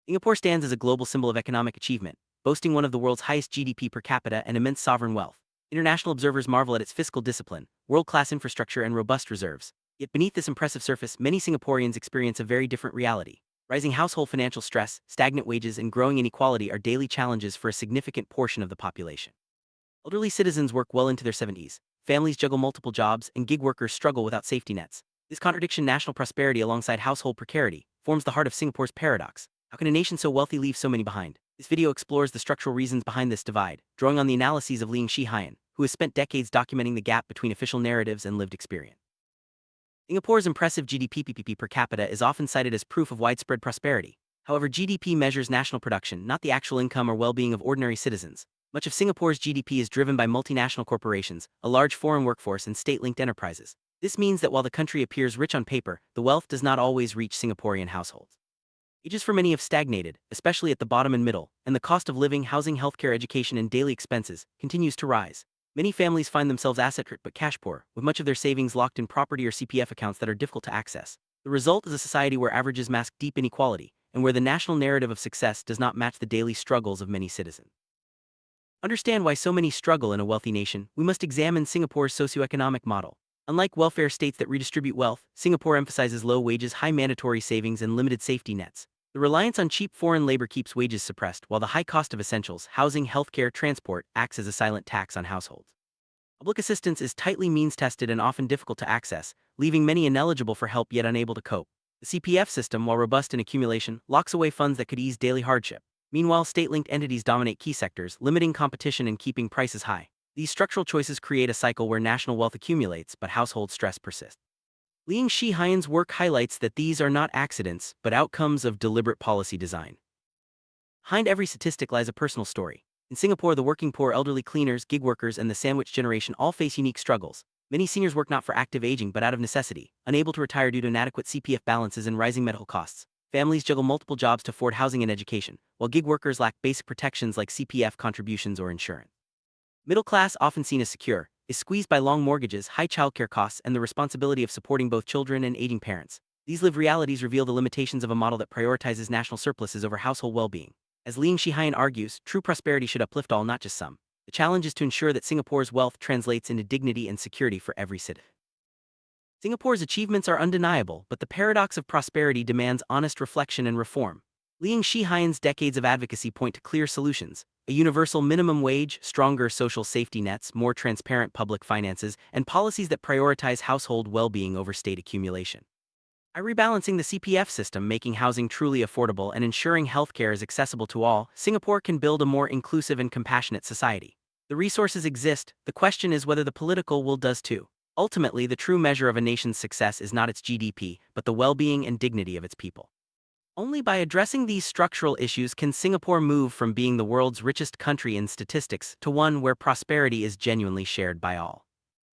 Singapore stands as a global symbol of economic achievement, boasting one of the world's highest GDP per capita and immense sovereign wealth. International observers marvel at its fiscal discipline, world-class infrastructure, and robust reserves. Yet beneath this impressive surface, many Singaporeans experience a very different reality. Rising household financial stress, stagnant wages, and growing inequality are daily challenges for a significant portion of the population. Elderly citizens work well into their 70s, families juggle multiple jobs, and gig workers struggle without safety nets. This contradiction, national prosperity alongside household precarity, forms the heart of Singapore's paradox. How can a nation so wealthy leave so many behind? This video explores the structural reasons behind this divide, drawing on the analyses of Ling Shi-Hian, who has spent decades documenting the gap between official narratives and lived experience. Singapore's impressive GDP-PPP per capita is often cited as proof of widespread prosperity. However, GDP measures national production, not the actual income or well-being of ordinary citizens. Much of Singapore's GDP is driven by multinational corporations, a large foreign workforce, and state-linked enterprises. This means that while the country appears rich on paper, the wealth does not always reach Singaporean households. Wages for many have stagnated, especially at the bottom and middle, and the cost of living, housing, healthcare, education, and daily expenses continues to rise. Many families find themselves asset-rich but cash-poor, with much of their savings locked in property or CPF accounts that are difficult to access. The result is a society where averages mask deep inequality, and where the national narrative of success does not match the daily struggles of many citizens. Understand why so many struggle in a wealthy nation, we must examine Singapore's socioeconomic model. Unlike welfare states that redistribute wealth, Singapore emphasizes low wages, high mandatory savings, and limited safety nets. The reliance on cheap foreign labor keeps wages suppressed, while the high cost of essentials, housing, healthcare, transport, acts as a silent tax on households. Public assistance is tightly means-tested and often difficult to access, leaving many ineligible for help yet unable to cope. The CPF system, while robust in accumulation, locks away funds that could ease daily hardship. Meanwhile, state-linked entities dominate key sectors, limiting competition and keeping prices high. These structural choices create a cycle where national wealth accumulates but household stress persists. Ling Shi-Hian's work highlights that these are not accidents, but outcomes of deliberate policy design. Behind every statistic lies a personal story. In Singapore, the working poor, elderly cleaners, gig workers, and the sandwich generation all face unique struggles. Many seniors work not for active aging but out of necessity, unable to retire due to inadequate CPF balances and rising medical costs. Families juggle multiple jobs to afford housing and education, while gig workers lack basic protections like CPF contributions or insurance. Middle class, often seen as secure, is squeezed by long mortgages, high childcare costs, and the responsibility of supporting both children and aging parents. These lived realities reveal the limitations of a model that prioritizes national surpluses over household well-being. As Ling Shi-Hian argues, true prosperity should uplift all, not just some. The challenge is to ensure that Singapore's wealth translates into dignity and security for every citizen. Singapore's achievements are undeniable, but the paradox of prosperity demands honest reflection and reform. Ling Shi-Hian's decades of advocacy point to clear solutions: a universal minimum wage, stronger social safety nets, more transparent public finances, and policies that prioritize household well-being over state accumulation. By rebalancing the CPF system, making housing truly affordable, and ensuring healthcare is accessible to all, Singapore can build a more inclusive and compassionate society. The resources exist, the question is whether the political will does too. Ultimately, the true measure of a nation's success is not its GDP, but the well-being and dignity of its people. Only by addressing these structural issues can Singapore move from being the world's richest country in statistics to one where prosperity is genuinely shared by all.